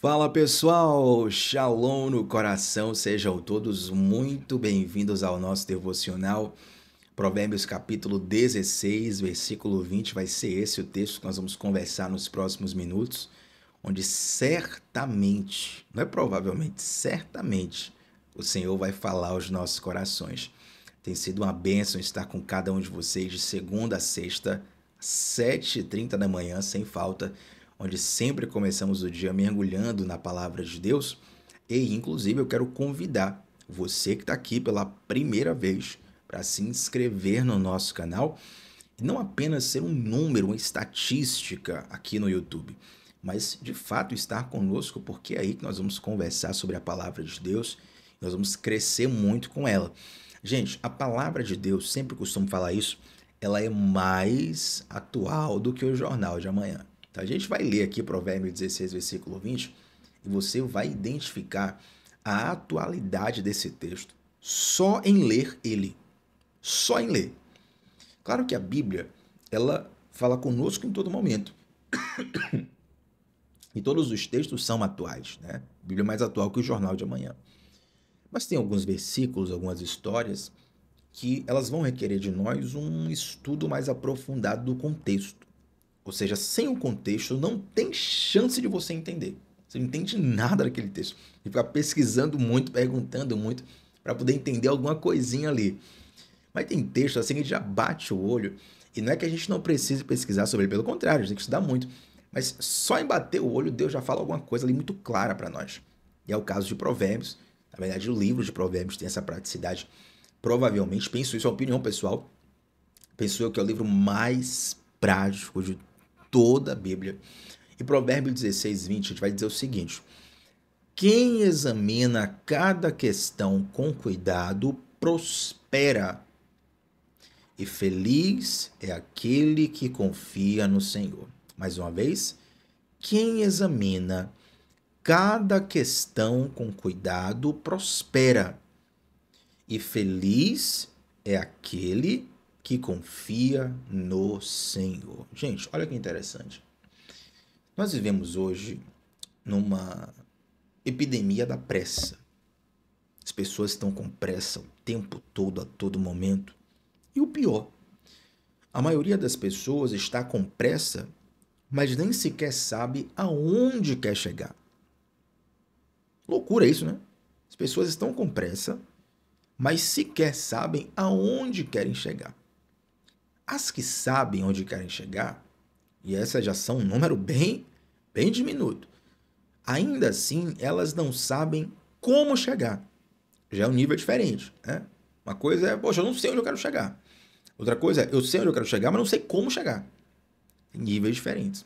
Fala pessoal, Shalom no coração, sejam todos muito bem-vindos ao nosso devocional. Provérbios capítulo 16, versículo 20, vai ser esse o texto que nós vamos conversar nos próximos minutos, onde certamente, não é provavelmente, certamente, o Senhor vai falar aos nossos corações. Tem sido uma bênção estar com cada um de vocês de segunda a sexta, 7h30 da manhã, sem falta, onde sempre começamos o dia mergulhando na palavra de Deus. E, inclusive, eu quero convidar você que está aqui pela primeira vez para se inscrever no nosso canal e não apenas ser um número, uma estatística aqui no YouTube, mas de fato estar conosco, porque é aí que nós vamos conversar sobre a palavra de Deus, nós vamos crescer muito com ela. Gente, a palavra de Deus, sempre costumo falar isso, ela é mais atual do que o jornal de amanhã. Então, a gente vai ler aqui Provérbios 16, versículo 20, e você vai identificar a atualidade desse texto só em ler ele. Só em ler. Claro que a Bíblia, ela fala conosco em todo momento. E todos os textos são atuais, né? A Bíblia é mais atual que o jornal de amanhã. Mas tem alguns versículos, algumas histórias, que elas vão requerer de nós um estudo mais aprofundado do contexto. Ou seja, sem o contexto não tem chance de você entender. Você não entende nada daquele texto. E ficar pesquisando muito, perguntando muito, para poder entender alguma coisinha ali. Mas tem texto assim que a gente já bate o olho, e não é que a gente não precise pesquisar sobre ele, pelo contrário, a gente tem que estudar muito. Mas só em bater o olho, Deus já fala alguma coisa ali muito clara para nós. E é o caso de Provérbios. Na verdade, o livro de Provérbios tem essa praticidade. Provavelmente, penso isso, é uma opinião pessoal, penso eu que é o livro mais prático de toda a Bíblia. E Provérbios 16, 20, a gente vai dizer o seguinte: quem examina cada questão com cuidado prospera, e feliz é aquele que confia no Senhor. Mais uma vez, quem examina cada questão com cuidado prospera, e feliz é aquele que confia no Senhor. Gente, olha que interessante. Nós vivemos hoje numa epidemia da pressa. As pessoas estão com pressa o tempo todo, a todo momento. E o pior, a maioria das pessoas está com pressa, mas nem sequer sabe aonde quer chegar. Loucura isso, né? As pessoas estão com pressa, mas sequer sabem aonde querem chegar. As que sabem onde querem chegar, e essas já são um número bem diminuto, ainda assim elas não sabem como chegar. Já é um nível diferente, né? Uma coisa é, poxa, eu não sei onde eu quero chegar. Outra coisa é, eu sei onde eu quero chegar, mas não sei como chegar. Tem níveis diferentes.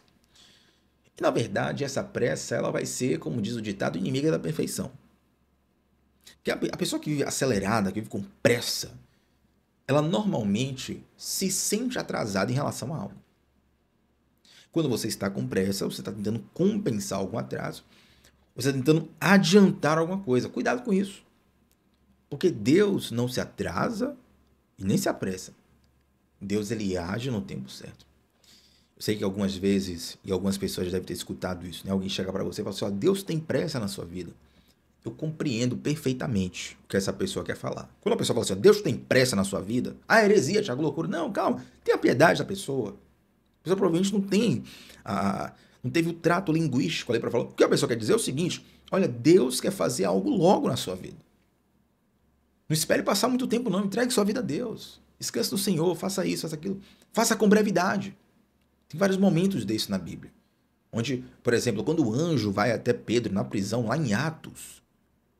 E, na verdade, essa pressa, ela vai ser, como diz o ditado, inimiga da perfeição. Porque a pessoa que vive acelerada, que vive com pressa, ela normalmente se sente atrasada em relação a algo. Quando você está com pressa, você está tentando compensar algum atraso, você está tentando adiantar alguma coisa. Cuidado com isso. Porque Deus não se atrasa e nem se apressa. Deus, ele age no tempo certo. Eu sei que algumas vezes, e algumas pessoas já devem ter escutado isso, né? Alguém chega para você e fala assim, ó, Deus tem pressa na sua vida. Eu compreendo perfeitamente o que essa pessoa quer falar. Quando a pessoa fala assim, ó, Deus tem pressa na sua vida, heresia, Thiago, loucura. Não, calma, tenha piedade da pessoa. A pessoa provavelmente não teve o trato linguístico ali para falar. O que a pessoa quer dizer é o seguinte, olha, Deus quer fazer algo logo na sua vida. Não espere passar muito tempo, não. Entregue sua vida a Deus. Descanse no Senhor, faça isso, faça aquilo. Faça com brevidade. Tem vários momentos desse na Bíblia. Onde, por exemplo, quando o anjo vai até Pedro na prisão, lá em Atos,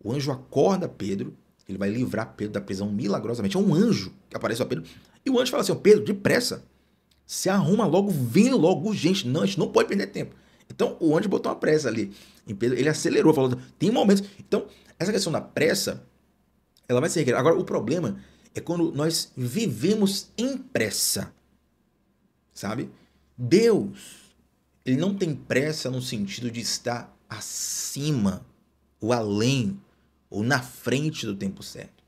o anjo acorda Pedro, ele vai livrar Pedro da prisão milagrosamente. É um anjo que aparece a Pedro. E o anjo fala assim, ó, Pedro, depressa, se arruma logo, vem logo, urgente. Não, a gente não pode perder tempo. Então, o anjo botou uma pressa ali em Pedro, ele acelerou, falou, tem momentos. Então, essa questão da pressa, ela vai ser requerida. Agora, o problema é quando nós vivemos em pressa, sabe? Deus, ele não tem pressa no sentido de estar acima, ou além, ou na frente do tempo certo.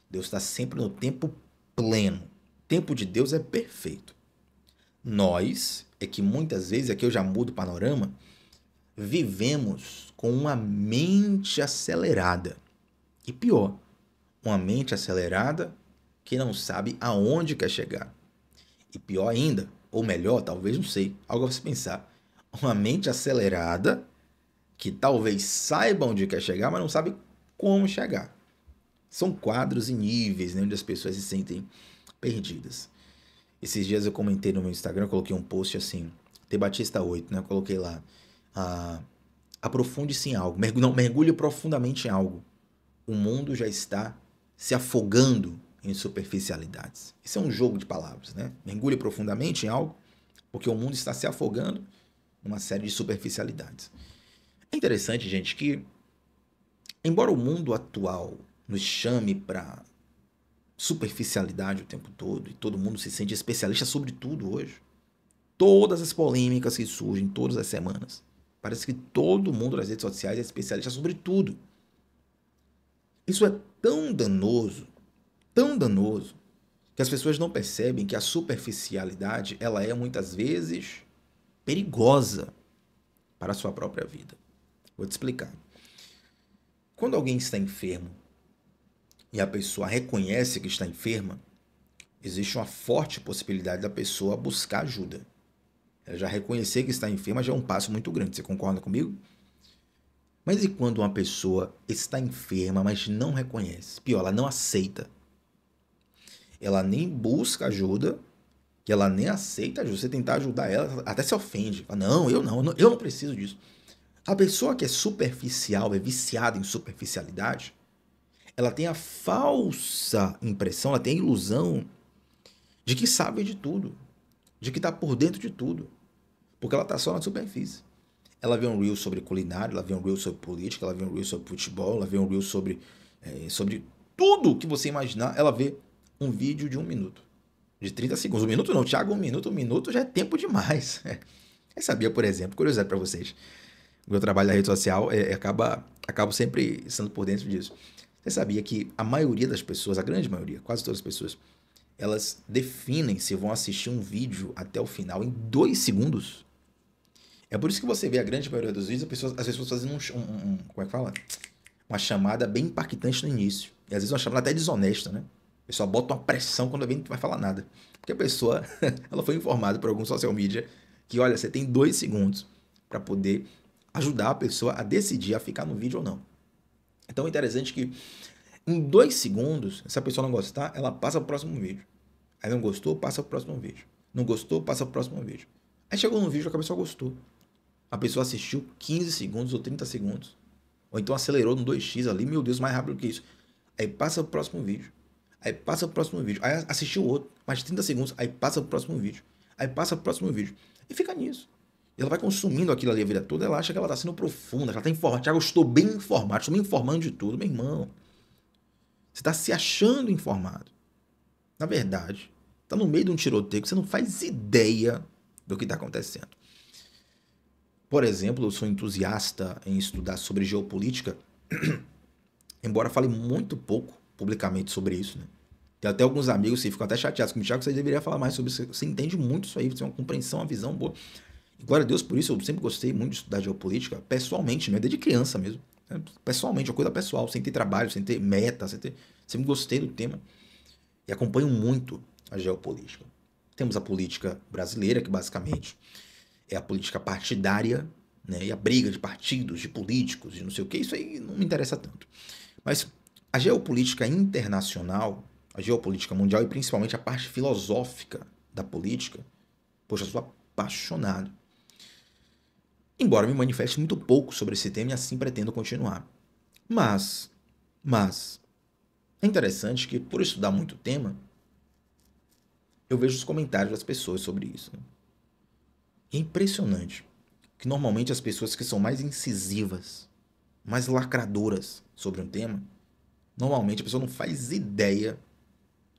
Deus está sempre no tempo pleno. O tempo de Deus é perfeito. Nós, é que muitas vezes, aqui eu já mudo o panorama, vivemos com uma mente acelerada. E pior, uma mente acelerada que não sabe aonde quer chegar. E pior ainda, ou melhor, talvez, não sei, algo a se pensar. Uma mente acelerada que talvez saiba onde quer chegar, mas não sabe como chegar. São quadros e níveis, né, onde as pessoas se sentem perdidas. Esses dias eu comentei no meu Instagram, eu coloquei um post assim, T Batista 8, né? Eu coloquei lá, ah, aprofunde-se em algo, mergulhe profundamente em algo. O mundo já está se afogando em superficialidades. Isso é um jogo de palavras, né? Mergulhe profundamente em algo, porque o mundo está se afogando numa série de superficialidades. É interessante, gente, que embora o mundo atual nos chame para superficialidade o tempo todo e todo mundo se sente especialista sobre tudo hoje, todas as polêmicas que surgem todas as semanas, parece que todo mundo nas redes sociais é especialista sobre tudo. Isso é tão danoso, que as pessoas não percebem que a superficialidade ela é muitas vezes perigosa para a sua própria vida. Vou te explicar. Quando alguém está enfermo e a pessoa reconhece que está enferma, existe uma forte possibilidade da pessoa buscar ajuda. Ela já reconhecer que está enferma já é um passo muito grande. Você concorda comigo? Mas e quando uma pessoa está enferma, mas não reconhece? Pior, ela não aceita. Ela nem busca ajuda, que ela nem aceita ajuda. Você tentar ajudar ela, até se ofende. Fala, não, eu não preciso disso. A pessoa que é superficial, é viciada em superficialidade, ela tem a falsa impressão, ela tem a ilusão de que sabe de tudo, de que está por dentro de tudo, porque ela está só na superfície. Ela vê um reel sobre culinária, ela vê um reel sobre política, ela vê um reel sobre futebol, ela vê um reel sobre tudo que você imaginar. Ela vê um vídeo de 1 minuto, de 30 segundos. 1 minuto não, Thiago, 1 minuto já é tempo demais. Eu sabia, por exemplo, curiosidade para vocês, o meu trabalho na rede social acabo sempre estando por dentro disso. Você sabia que a maioria das pessoas, a grande maioria, quase todas as pessoas, elas definem se vão assistir um vídeo até o final em 2 segundos? É por isso que você vê a grande maioria dos vídeos, as pessoas fazendo como é que fala? Uma chamada bem impactante no início. E às vezes uma chamada até desonesta, né? O pessoal bota uma pressão quando alguém não vai falar nada. Porque a pessoa, ela foi informada por algum social media que, olha, você tem 2 segundos para poder ajudar a pessoa a decidir a ficar no vídeo ou não. Então é interessante que em 2 segundos, se a pessoa não gostar, ela passa para o próximo vídeo. Aí não gostou, passa para o próximo vídeo. Não gostou, passa para o próximo vídeo. Aí chegou no vídeo que a pessoa gostou. A pessoa assistiu 15 segundos ou 30 segundos. Ou então acelerou no 2x ali, meu Deus, mais rápido que isso. Aí passa pro próximo vídeo. Aí passa pro próximo vídeo. Aí assistiu outro, mais 30 segundos. Aí passa pro próximo vídeo. Aí passa pro próximo vídeo. E fica nisso. E ela vai consumindo aquilo ali a vida toda. Ela acha que ela tá sendo profunda, que ela tá informada. Tiago, eu estou bem informado, estou me informando de tudo. Meu irmão, você está se achando informado. Na verdade, tá no meio de um tiroteio que você não faz ideia do que está acontecendo. Por exemplo, eu sou entusiasta em estudar sobre geopolítica, embora fale muito pouco publicamente sobre isso, né? Tem até alguns amigos que ficam até chateados comigo, Thiago, você deveria falar mais sobre isso. Você entende muito isso aí, você tem uma compreensão, uma visão boa. E glória a Deus por isso, eu sempre gostei muito de estudar geopolítica, pessoalmente, né? Desde criança mesmo. Né? Pessoalmente, uma coisa pessoal, sem ter trabalho, sem ter meta, sempre gostei do tema. E acompanho muito a geopolítica. Temos a política brasileira, que basicamente é a política partidária, né? E a briga de partidos, de políticos, de não sei o que, isso aí não me interessa tanto. Mas a geopolítica internacional, a geopolítica mundial e principalmente a parte filosófica da política, poxa, eu sou apaixonado. Embora me manifeste muito pouco sobre esse tema e assim pretendo continuar. Mas, é interessante que por estudar muito tema, eu vejo os comentários das pessoas sobre isso. Né? É impressionante que normalmente as pessoas que são mais incisivas, mais lacradoras sobre um tema, normalmente a pessoa não faz ideia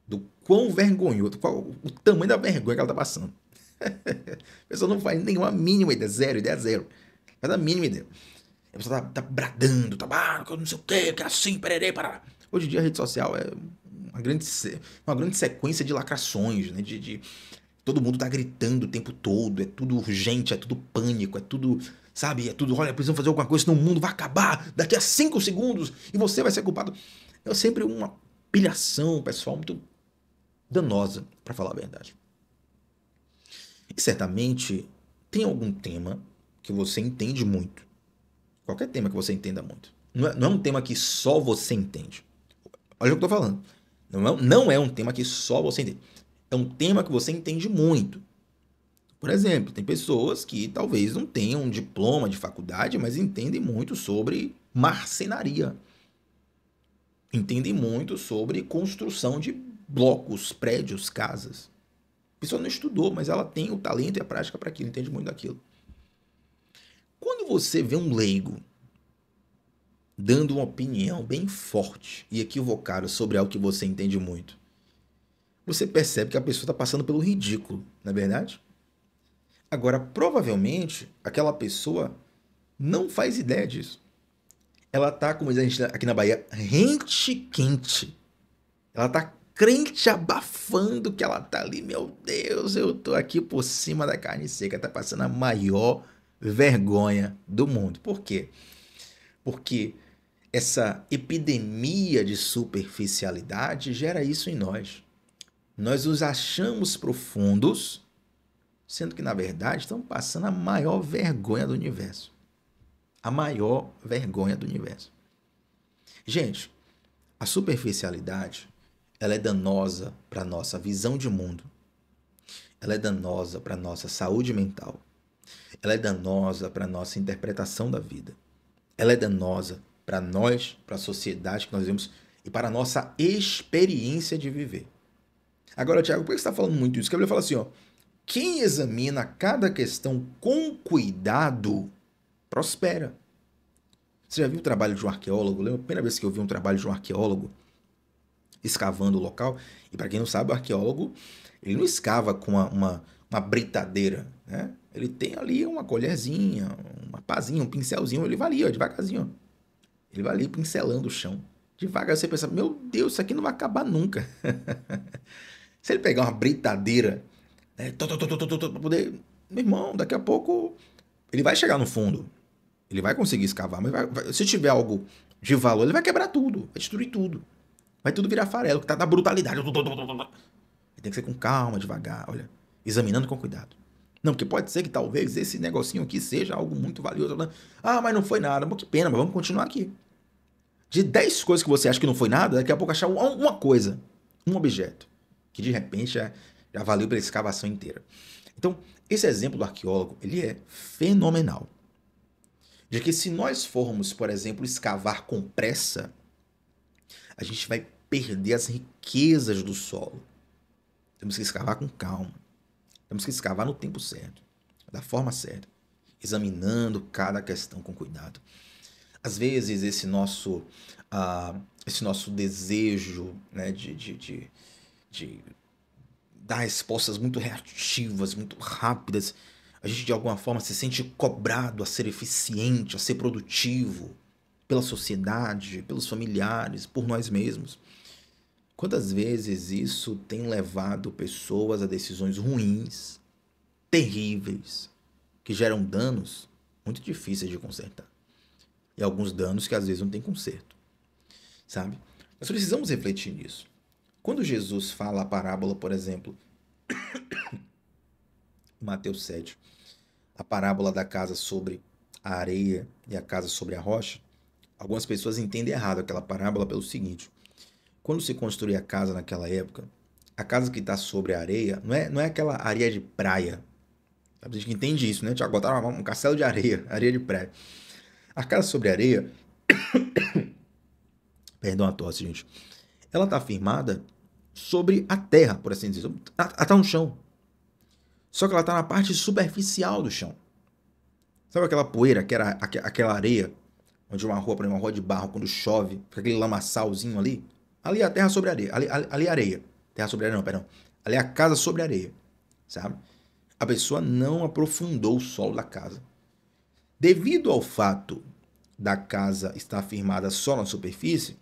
do quão vergonhoso, qual o tamanho da vergonha que ela está passando. A pessoa não faz nenhuma mínima ideia, ideia zero. Faz a mínima ideia. A pessoa tá bradando, não sei o que é assim, pererê, parará. Hoje em dia a rede social é uma grande sequência de lacrações, né? Todo mundo tá gritando o tempo todo, é tudo urgente, é tudo pânico, é tudo, sabe? É tudo, olha, precisamos fazer alguma coisa, senão o mundo vai acabar daqui a 5 segundos e você vai ser culpado. É sempre uma pilhação, pessoal, muito danosa, para falar a verdade. E certamente tem algum tema que você entende muito. Qualquer tema que você entenda muito. Não é um tema que só você entende. Olha o que eu tô falando. Não é um tema que só você entende. É um tema que você entende muito. Por exemplo, tem pessoas que talvez não tenham um diploma de faculdade, mas entendem muito sobre marcenaria. Entendem muito sobre construção de blocos, prédios, casas. A pessoa não estudou, mas ela tem o talento e a prática para aquilo, entende muito daquilo. Quando você vê um leigo dando uma opinião bem forte e equivocada sobre algo que você entende muito, você percebe que a pessoa está passando pelo ridículo, não é verdade? Agora, provavelmente, aquela pessoa não faz ideia disso. Ela tá, como diz a gente aqui na Bahia, rente quente. Ela tá crente abafando que ela tá ali. Meu Deus, eu tô aqui por cima da carne seca. Tá passando a maior vergonha do mundo. Por quê? Porque essa epidemia de superficialidade gera isso em nós. Nós nos achamos profundos, sendo que, na verdade, estamos passando a maior vergonha do universo. A maior vergonha do universo. Gente, a superficialidade, ela é danosa para a nossa visão de mundo. Ela é danosa para a nossa saúde mental. Ela é danosa para a nossa interpretação da vida. Ela é danosa para nós, para a sociedade que nós vivemos e para a nossa experiência de viver. Agora, Tiago, por que você está falando muito isso? Porque a Bíblia fala assim, ó, quem examina cada questão com cuidado prospera. Você já viu o trabalho de um arqueólogo? Lembra a primeira vez que eu vi um trabalho de um arqueólogo escavando o local? E para quem não sabe, o arqueólogo, ele não escava com uma britadeira, né? Ele tem ali uma colherzinha, uma pazinha, um pincelzinho, ele vai ali, ó, devagarzinho, ó. Ele vai ali pincelando o chão. Devagar você pensa, meu Deus, isso aqui não vai acabar nunca. Se ele pegar uma britadeira, né, pra poder... Meu irmão, daqui a pouco ele vai chegar no fundo. Ele vai conseguir escavar, mas se tiver algo de valor, ele vai quebrar tudo, vai destruir tudo. Vai tudo virar farelo, que tá na brutalidade. Tem que ser com calma, devagar, olha, examinando com cuidado. Não, porque pode ser que talvez esse negocinho aqui seja algo muito valioso. Ah, mas não foi nada. Mas que pena, mas vamos continuar aqui. De 10 coisas que você acha que não foi nada, daqui a pouco achar uma coisa, um objeto, que de repente já valeu pela escavação inteira. Então, esse exemplo do arqueólogo, ele é fenomenal. De que se nós formos, por exemplo, escavar com pressa, a gente vai perder as riquezas do solo. Temos que escavar com calma. Temos que escavar no tempo certo, da forma certa, examinando cada questão com cuidado. Às vezes, esse nosso desejo, né, de dar respostas muito reativas, muito rápidas, a gente de alguma forma se sente cobrado a ser eficiente, a ser produtivo pela sociedade, pelos familiares, por nós mesmos. Quantas vezes isso tem levado pessoas a decisões ruins, terríveis, que geram danos muito difíceis de consertar. E alguns danos que às vezes não tem conserto, sabe? Nós precisamos refletir nisso. Quando Jesus fala a parábola, por exemplo, em Mateus 7, a parábola da casa sobre a areia e a casa sobre a rocha, algumas pessoas entendem errado aquela parábola pelo seguinte: quando se construía a casa naquela época, a casa que está sobre a areia não é aquela areia de praia. A gente entende isso, né? Tiago, botaram um castelo de areia, areia de praia. A casa sobre a areia, perdão a tosse, gente, ela está firmada sobre a terra, por assim dizer. Ela está no chão. Só que ela está na parte superficial do chão. Sabe aquela poeira, aquela areia, onde uma rua, por exemplo, uma rua de barro, quando chove, fica aquele lamaçalzinho ali? Ali é a terra sobre a areia. Ali é a areia. Terra sobre a areia, não, perdão. Ali é a casa sobre a areia, sabe? A pessoa não aprofundou o solo da casa. Devido ao fato da casa estar firmada só na superfície,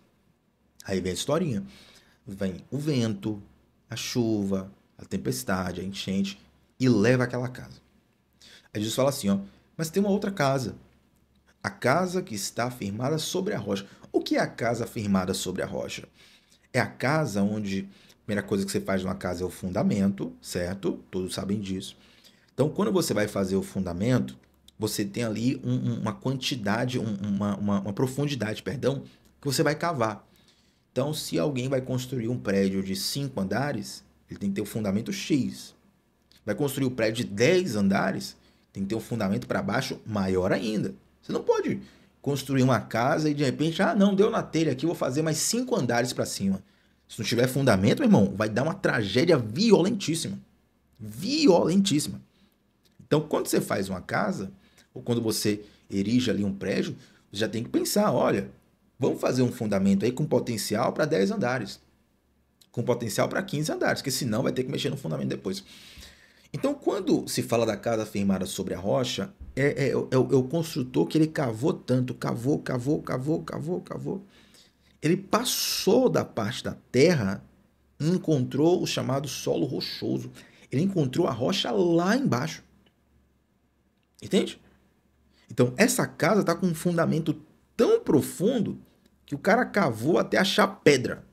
aí vem a historinha. Vem o vento, a chuva, a tempestade, a enchente e leva aquela casa. Aí Jesus fala assim, ó, Mas tem uma outra casa. A casa que está firmada sobre a rocha. O que é a casa firmada sobre a rocha? É a casa onde a primeira coisa que você faz numa casa é o fundamento, certo? Todos sabem disso. Então, quando você vai fazer o fundamento, você tem ali uma quantidade, uma profundidade, perdão, que você vai cavar. Então, se alguém vai construir um prédio de 5 andares, ele tem que ter o fundamento X. Vai construir um prédio de 10 andares, tem que ter um fundamento para baixo maior ainda. Você não pode construir uma casa e de repente, não, deu na telha aqui, vou fazer mais 5 andares para cima. Se não tiver fundamento, meu irmão, vai dar uma tragédia violentíssima. Violentíssima. Então, quando você faz uma casa, ou quando você erige ali um prédio, você já tem que pensar, olha, vamos fazer um fundamento aí com potencial para 10 andares, com potencial para 15 andares, porque senão vai ter que mexer no fundamento depois. Então, quando se fala da casa firmada sobre a rocha, é o construtor que ele cavou tanto, cavou. Ele passou da parte da terra e encontrou o chamado solo rochoso. Ele encontrou a rocha lá embaixo. Entende? Então, essa casa está com um fundamento tão profundo que o cara cavou até achar pedra.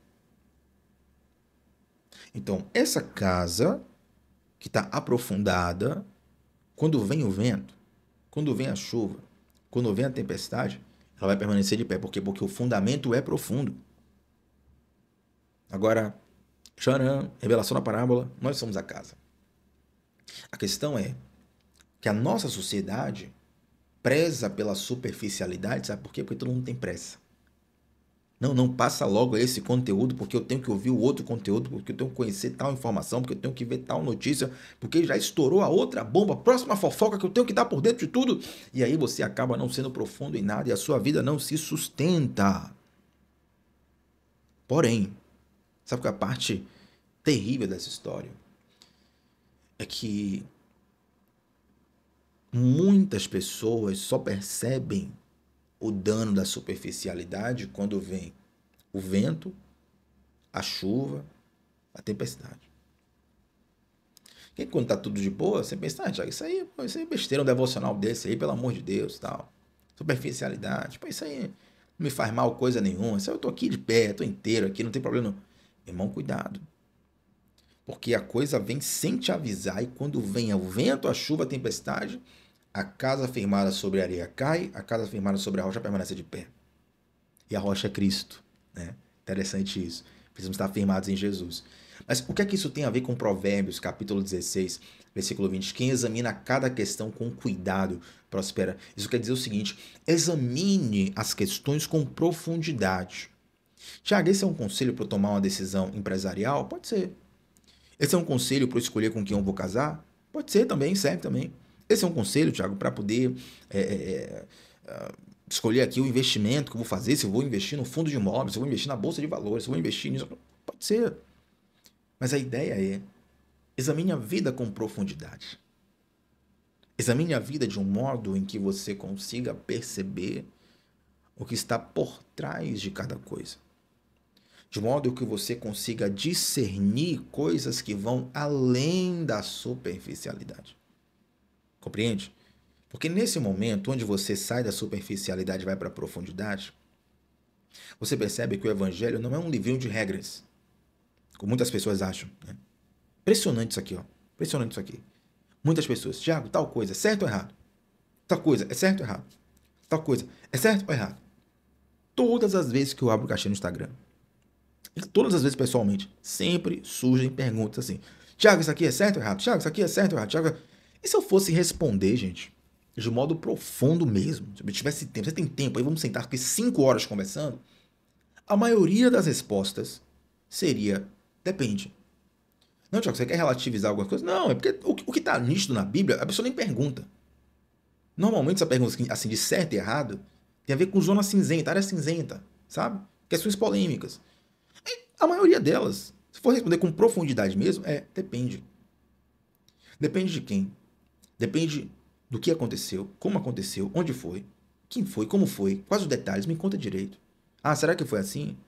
Então, essa casa que está aprofundada, quando vem o vento, quando vem a chuva, quando vem a tempestade, ela vai permanecer de pé. Por quê? Porque o fundamento é profundo. Agora, tcharam, revelação da parábola, nós somos a casa. A questão é que a nossa sociedade preza pela superficialidade, sabe por quê? Porque todo mundo tem pressa. Não passa logo esse conteúdo, porque eu tenho que ouvir o outro conteúdo, porque eu tenho que conhecer tal informação, porque eu tenho que ver tal notícia, porque já estourou a outra bomba, a próxima fofoca que eu tenho que dar por dentro de tudo. E aí você acaba não sendo profundo em nada e a sua vida não se sustenta. Porém, sabe qual é a parte terrível dessa história? É que muitas pessoas só percebem o dano da superficialidade quando vem o vento, a chuva, a tempestade. E quando tá tudo de boa, você pensa, Thiago, isso aí é besteira, um devocional desse aí, pelo amor de Deus, tal. Superficialidade, isso aí não me faz mal coisa nenhuma, isso aí eu tô aqui de pé, tô inteiro aqui, não tem problema não. Irmão, cuidado. Porque a coisa vem sem te avisar e quando vem o vento, a chuva, a tempestade, a casa firmada sobre a areia cai, a casa firmada sobre a rocha permanece de pé. E a rocha é Cristo. Né? Interessante isso. Precisamos estar firmados em Jesus. Mas o que é que isso tem a ver com Provérbios, capítulo 16, versículo 20? Quem examina cada questão com cuidado prospera. Isso quer dizer o seguinte: examine as questões com profundidade. Tiago, esse é um conselho para eu tomar uma decisão empresarial? Pode ser. Esse é um conselho para eu escolher com quem eu vou casar? Pode ser também, serve também. Esse é um conselho, Thiago, para poder escolher aqui o investimento que eu vou fazer, se eu vou investir no fundo de imóveis, se eu vou investir na bolsa de valores, se eu vou investir nisso. Pode ser. Mas a ideia é, examine a vida com profundidade. Examine a vida de um modo em que você consiga perceber o que está por trás de cada coisa. De modo que você consiga discernir coisas que vão além da superficialidade. Compreende? Porque nesse momento, onde você sai da superficialidade e vai para a profundidade, você percebe que o Evangelho não é um livrinho de regras, como muitas pessoas acham. Né? Impressionante isso aqui, ó. Impressionante isso aqui. Muitas pessoas, Tiago, tal coisa, é certo ou errado? Tal coisa, é certo ou errado? Tal coisa, é certo ou errado? Todas as vezes que eu abro o caixinha no Instagram, e todas as vezes pessoalmente, sempre surgem perguntas assim, Tiago, isso aqui é certo ou errado? Tiago, isso aqui é certo ou errado? Tiago... E se eu fosse responder, gente, de modo profundo mesmo, se eu tivesse tempo, você tem tempo, aí vamos sentar aqui 5 horas conversando, a maioria das respostas seria, depende. Não, Tiago, você quer relativizar alguma coisa? Não, é porque o que está nítido na Bíblia, a pessoa nem pergunta. Normalmente essa pergunta assim de certo e errado tem a ver com zona cinzenta, área cinzenta, sabe? Questões polêmicas. E a maioria delas, se for responder com profundidade mesmo, depende. Depende de quem? Depende do que aconteceu, como aconteceu, onde foi, quem foi, como foi, quais os detalhes, me conta direito. Ah, será que foi assim?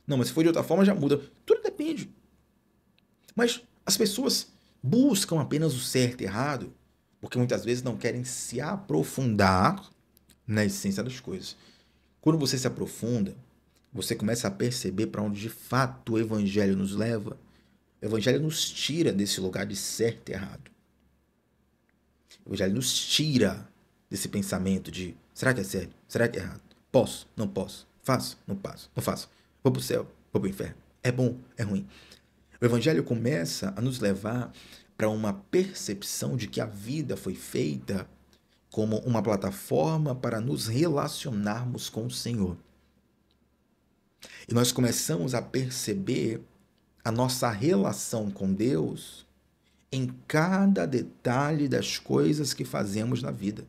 Não, mas se for de outra forma já muda. Tudo depende. Mas as pessoas buscam apenas o certo e errado porque muitas vezes não querem se aprofundar na essência das coisas. Quando você se aprofunda, você começa a perceber para onde de fato o evangelho nos leva. O evangelho nos tira desse lugar de certo e errado. O evangelho nos tira desse pensamento de será que é sério? Será que é errado? Posso? Não posso? Faço? Não passo? Não faço? Vou para o céu? Vou para o inferno? É bom? É ruim? O evangelho começa a nos levar para uma percepção de que a vida foi feita como uma plataforma para nos relacionarmos com o Senhor. E nós começamos a perceber a nossa relação com Deus em cada detalhe das coisas que fazemos na vida.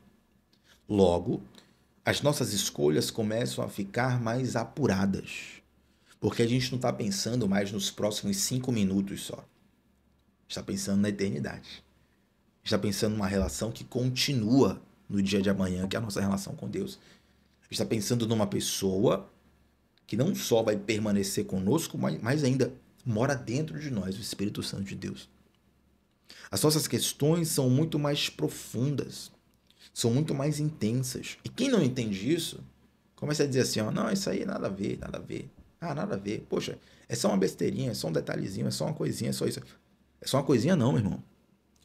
Logo, as nossas escolhas começam a ficar mais apuradas, porque a gente não está pensando mais nos próximos 5 minutos só. Está pensando na eternidade. Está pensando numa relação que continua no dia de amanhã, que é a nossa relação com Deus. Está pensando numa pessoa que não só vai permanecer conosco, mas ainda mora dentro de nós, o Espírito Santo de Deus. As nossas questões são muito mais profundas, são muito mais intensas. E quem não entende isso, começa a dizer assim, ó, não, isso aí nada a ver, nada a ver. Ah, nada a ver. Poxa, é só uma besteirinha, é só um detalhezinho, é só uma coisinha, é só isso. É só uma coisinha não, meu irmão.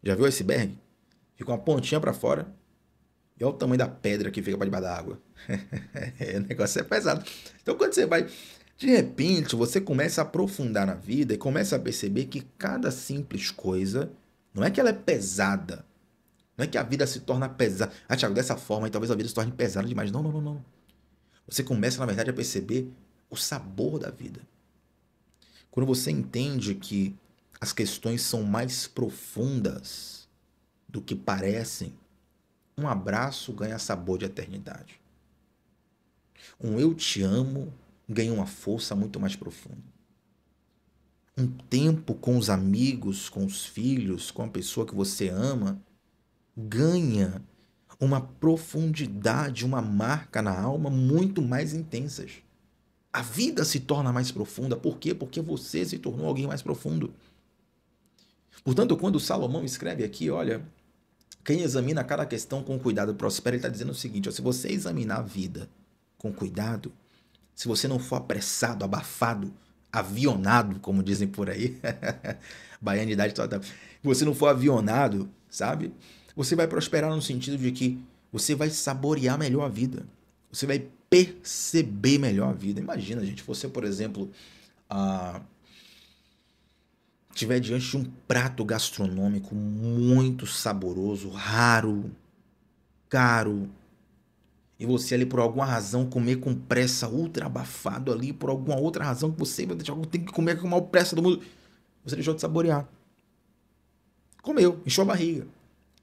Já viu o iceberg? Fica uma pontinha para fora. E olha o tamanho da pedra que fica para debaixo da água. O negócio é pesado. Então, quando você vai, de repente, você começa a aprofundar na vida e começa a perceber que cada simples coisa, não é que ela é pesada, não é que a vida se torna pesada. Ah, Thiago, dessa forma, aí talvez a vida se torne pesada demais. Não, não, não, não. Você começa, na verdade, a perceber o sabor da vida. Quando você entende que as questões são mais profundas do que parecem, um abraço ganha sabor de eternidade. Um eu te amo ganha uma força muito mais profunda. Um tempo com os amigos, com os filhos, com a pessoa que você ama, ganha uma profundidade, uma marca na alma muito mais intensas. A vida se torna mais profunda. Por quê? Porque você se tornou alguém mais profundo. Portanto, quando Salomão escreve aqui, olha, quem examina cada questão com cuidado prospera, ele está dizendo o seguinte, ó, se você examinar a vida com cuidado, se você não for apressado, abafado, avionado, como dizem por aí, baianidade total, se você não for avionado, sabe? Você vai prosperar no sentido de que você vai saborear melhor a vida. Você vai perceber melhor a vida. Imagina, gente, você, por exemplo, estiver diante de um prato gastronômico muito saboroso, raro, caro, e você ali por alguma razão comer com pressa, ultra abafado ali, por alguma outra razão que você tem que comer com a maior pressa do mundo, você deixou de saborear. Comeu, encheu a barriga,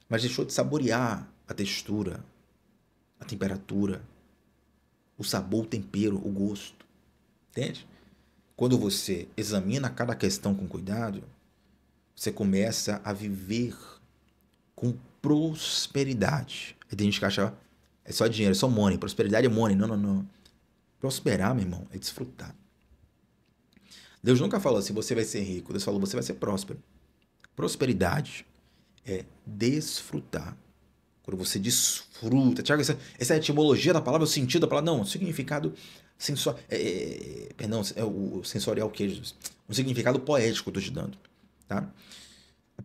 mas deixou de saborear a textura, a temperatura, o sabor, o tempero, o gosto. Entende? Quando você examina cada questão com cuidado, você começa a viver com prosperidade. Aí tem gente que acha, é só dinheiro, é só money, prosperidade é money. Não, não, não. Prosperar, meu irmão, é desfrutar. Deus nunca falou assim, você vai ser rico. Deus falou, você vai ser próspero. Prosperidade é desfrutar. Quando você desfruta. Tiago, essa é a etimologia da palavra, o sentido da palavra. Não, o significado perdão, é o sensorial que Jesus. Um significado poético eu estou te dando. Tá?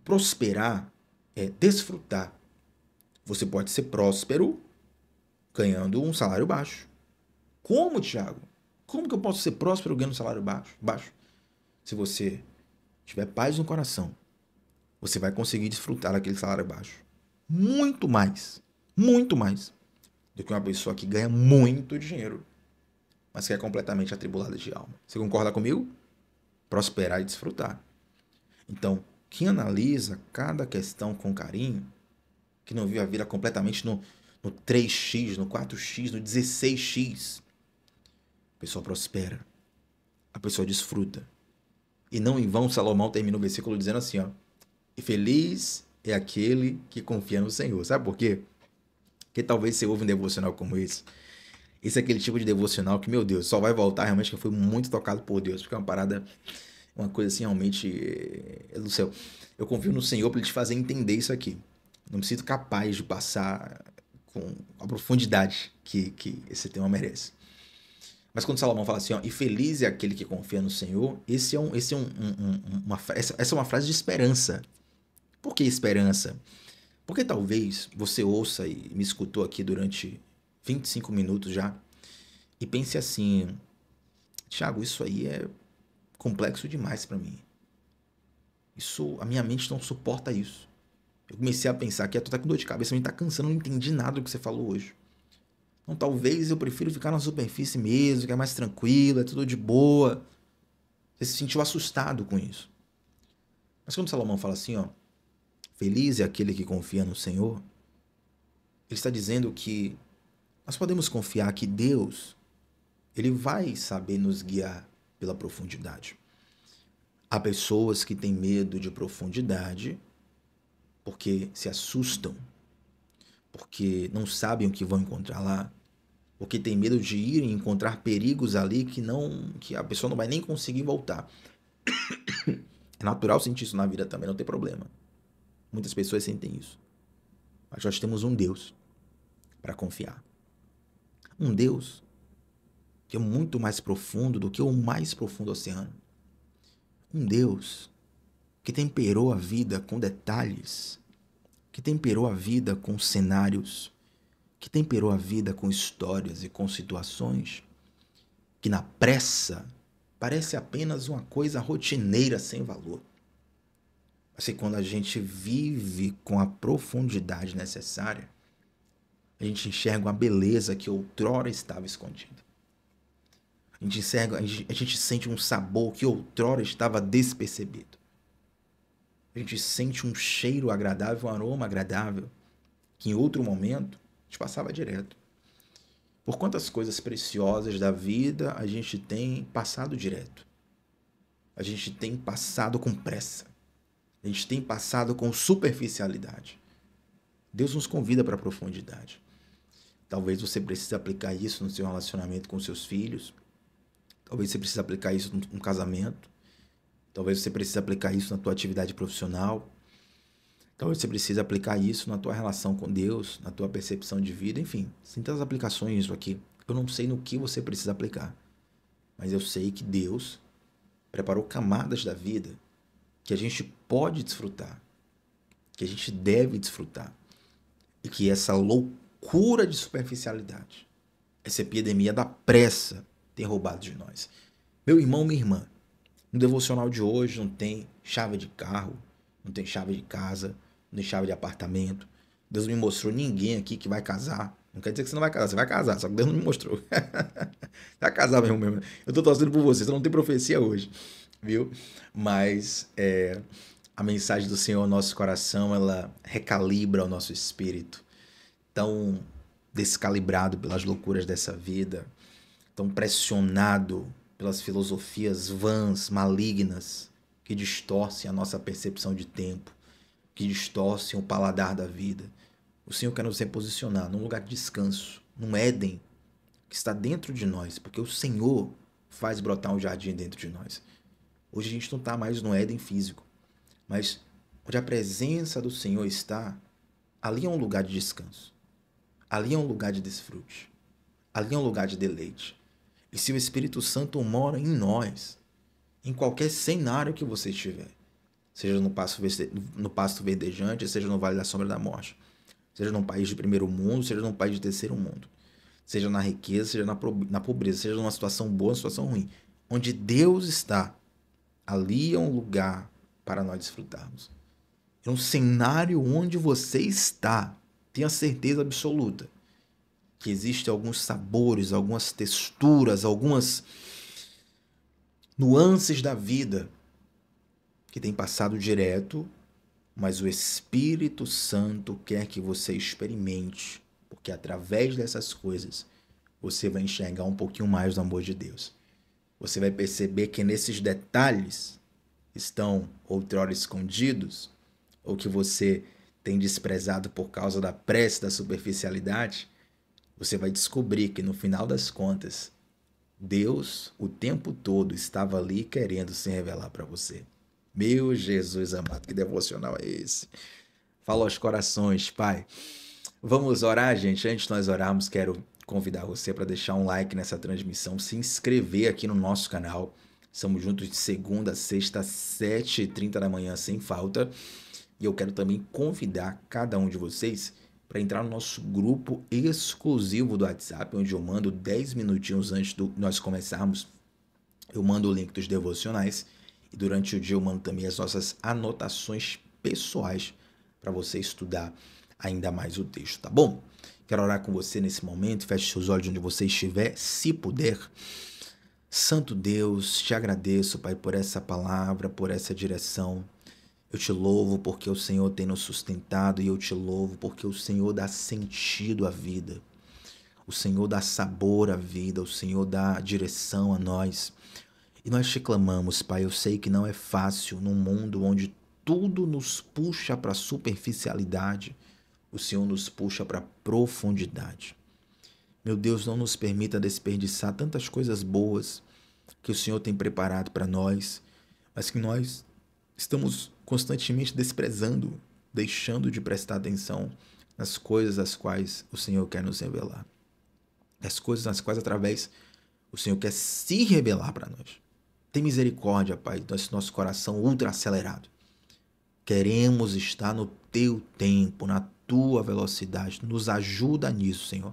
Prosperar é desfrutar. Você pode ser próspero ganhando um salário baixo. Como, Tiago? Como que eu posso ser próspero ganhando um salário baixo? Se você tiver paz no coração, você vai conseguir desfrutar daquele salário baixo. Muito mais do que uma pessoa que ganha muito dinheiro, mas que é completamente atribulada de alma. Você concorda comigo? Prosperar e desfrutar. Então, quem analisa cada questão com carinho, que não vive a vida completamente no 3x, no 4x, no 16x, a pessoa prospera, a pessoa desfruta. E não em vão Salomão termina o versículo dizendo assim, ó, e feliz é aquele que confia no Senhor. Sabe por quê? Porque talvez você ouve um devocional como esse. Esse é aquele tipo de devocional que, meu Deus, só vai voltar realmente que eu fui muito tocado por Deus, porque é uma parada, uma coisa assim realmente do céu. Eu confio no Senhor para ele te fazer entender isso aqui. Não me sinto capaz de passar com a profundidade que esse tema merece. Mas quando Salomão fala assim, ó, e feliz é aquele que confia no Senhor, essa é uma frase de esperança. Por que esperança? Porque talvez você ouça e me escutou aqui durante 25 minutos já e pense assim, Thiago, isso aí é complexo demais para mim. A minha mente não suporta isso. Eu comecei a pensar que tu tá com dor de cabeça, a gente tá cansando, não entendi nada do que você falou hoje. Então talvez eu prefiro ficar na superfície mesmo, que é mais tranquilo, é tudo de boa. Você se sentiu assustado com isso. Mas quando Salomão fala assim, ó, feliz é aquele que confia no Senhor, ele está dizendo que nós podemos confiar que Deus, ele vai saber nos guiar pela profundidade. Há pessoas que têm medo de profundidade porque se assustam, porque não sabem o que vão encontrar lá, porque tem medo de ir e encontrar perigos ali que a pessoa não vai nem conseguir voltar. É natural sentir isso na vida também, não tem problema. Muitas pessoas sentem isso. Mas nós temos um Deus para confiar. Um Deus que é muito mais profundo do que o mais profundo oceano. Um Deus que temperou a vida com detalhes, que temperou a vida com cenários, que temperou a vida com histórias e com situações que na pressa parece apenas uma coisa rotineira sem valor. Assim, quando a gente vive com a profundidade necessária, a gente enxerga uma beleza que outrora estava escondida. A gente sente um sabor que outrora estava despercebido. A gente sente um cheiro agradável, um aroma agradável, que em outro momento a gente passava direto. Por quantas coisas preciosas da vida a gente tem passado direto. A gente tem passado com pressa. A gente tem passado com superficialidade. Deus nos convida para a profundidade. Talvez você precise aplicar isso no seu relacionamento com seus filhos. Talvez você precise aplicar isso no casamento. Talvez você precise aplicar isso na tua atividade profissional. Talvez você precise aplicar isso na tua relação com Deus, na tua percepção de vida. Enfim, tem tantas aplicações isso aqui. Eu não sei no que você precisa aplicar. Mas eu sei que Deus preparou camadas da vida que a gente pode desfrutar, que a gente deve desfrutar. E que essa loucura de superficialidade, essa epidemia da pressa tem roubado de nós. Meu irmão, minha irmã, no devocional de hoje não tem chave de carro, não tem chave de casa, não tem chave de apartamento. Deus não me mostrou ninguém aqui que vai casar. Não quer dizer que você não vai casar, você vai casar, só que Deus não me mostrou. Vai casar mesmo. Eu tô torcendo por você, você não tem profecia hoje, viu? Mas a mensagem do Senhor ao nosso coração, ela recalibra o nosso espírito. Tão descalibrado pelas loucuras dessa vida, tão pressionado pelas filosofias vãs, malignas, que distorcem a nossa percepção de tempo, que distorcem o paladar da vida. O Senhor quer nos reposicionar num lugar de descanso, num Éden que está dentro de nós, porque o Senhor faz brotar um jardim dentro de nós. Hoje a gente não está mais no Éden físico, mas onde a presença do Senhor está, ali é um lugar de descanso, ali é um lugar de desfrute, ali é um lugar de deleite. E se o Espírito Santo mora em nós, em qualquer cenário que você estiver, seja no pasto verdejante, seja no vale da sombra da morte, seja num país de primeiro mundo, seja num país de terceiro mundo, seja na riqueza, seja na pobreza, seja numa situação boa, numa situação ruim, onde Deus está, ali é um lugar para nós desfrutarmos. É um cenário onde você está, tenha certeza absoluta que existem alguns sabores, algumas texturas, algumas nuances da vida que tem passado direto, mas o Espírito Santo quer que você experimente, porque através dessas coisas você vai enxergar um pouquinho mais do amor de Deus. Você vai perceber que nesses detalhes estão outrora escondidos, ou que você tem desprezado por causa da pressa, da superficialidade. Você vai descobrir que no final das contas, Deus o tempo todo estava ali querendo se revelar para você. Meu Jesus amado, que devocional é esse? Fala aos corações, Pai. Vamos orar, gente? Antes de nós orarmos, quero convidar você para deixar um like nessa transmissão, se inscrever aqui no nosso canal. Estamos juntos de segunda a sexta, às 7h30 da manhã, sem falta. E eu quero também convidar cada um de vocês para entrar no nosso grupo exclusivo do WhatsApp, onde eu mando 10 minutinhos antes de nós começarmos. Eu mando o link dos devocionais e durante o dia eu mando também as nossas anotações pessoais para você estudar ainda mais o texto, tá bom? Quero orar com você nesse momento, feche seus olhos onde você estiver, se puder. Santo Deus, te agradeço, Pai, por essa palavra, por essa direção. Eu te louvo porque o Senhor tem nos sustentado e eu te louvo porque o Senhor dá sentido à vida. O Senhor dá sabor à vida, o Senhor dá direção a nós. E nós te clamamos, Pai, eu sei que não é fácil num mundo onde tudo nos puxa para a superficialidade, o Senhor nos puxa para a profundidade. Meu Deus, não nos permita desperdiçar tantas coisas boas que o Senhor tem preparado para nós, mas que nós estamos constantemente desprezando, deixando de prestar atenção nas coisas as quais o Senhor quer nos revelar. As coisas nas quais, através, o Senhor quer se revelar para nós. Tem misericórdia, Pai, desse nosso coração ultra acelerado. Queremos estar no teu tempo, na tua velocidade. Nos ajuda nisso, Senhor.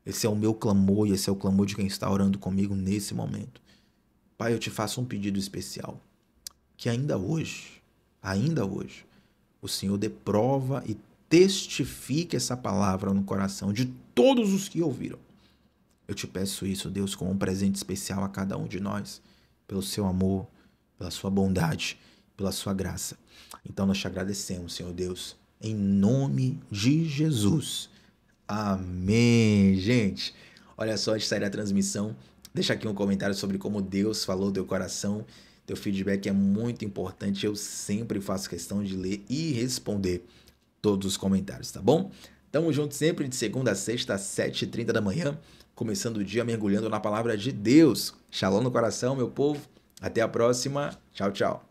Esse é o meu clamor e esse é o clamor de quem está orando comigo nesse momento. Pai, eu te faço um pedido especial. Que ainda hoje, o Senhor dê prova e testifique essa palavra no coração de todos os que ouviram. Eu te peço isso, Deus, como um presente especial a cada um de nós, pelo seu amor, pela sua bondade, pela sua graça. Então nós te agradecemos, Senhor Deus, em nome de Jesus. Amém, gente. Olha só, antes de sair da transmissão, deixa aqui um comentário sobre como Deus falou teu coração. Teu feedback é muito importante. Eu sempre faço questão de ler e responder todos os comentários, tá bom? Tamo junto sempre de segunda a sexta, às 7h30 da manhã, começando o dia mergulhando na palavra de Deus. Shalom no coração, meu povo. Até a próxima. Tchau, tchau.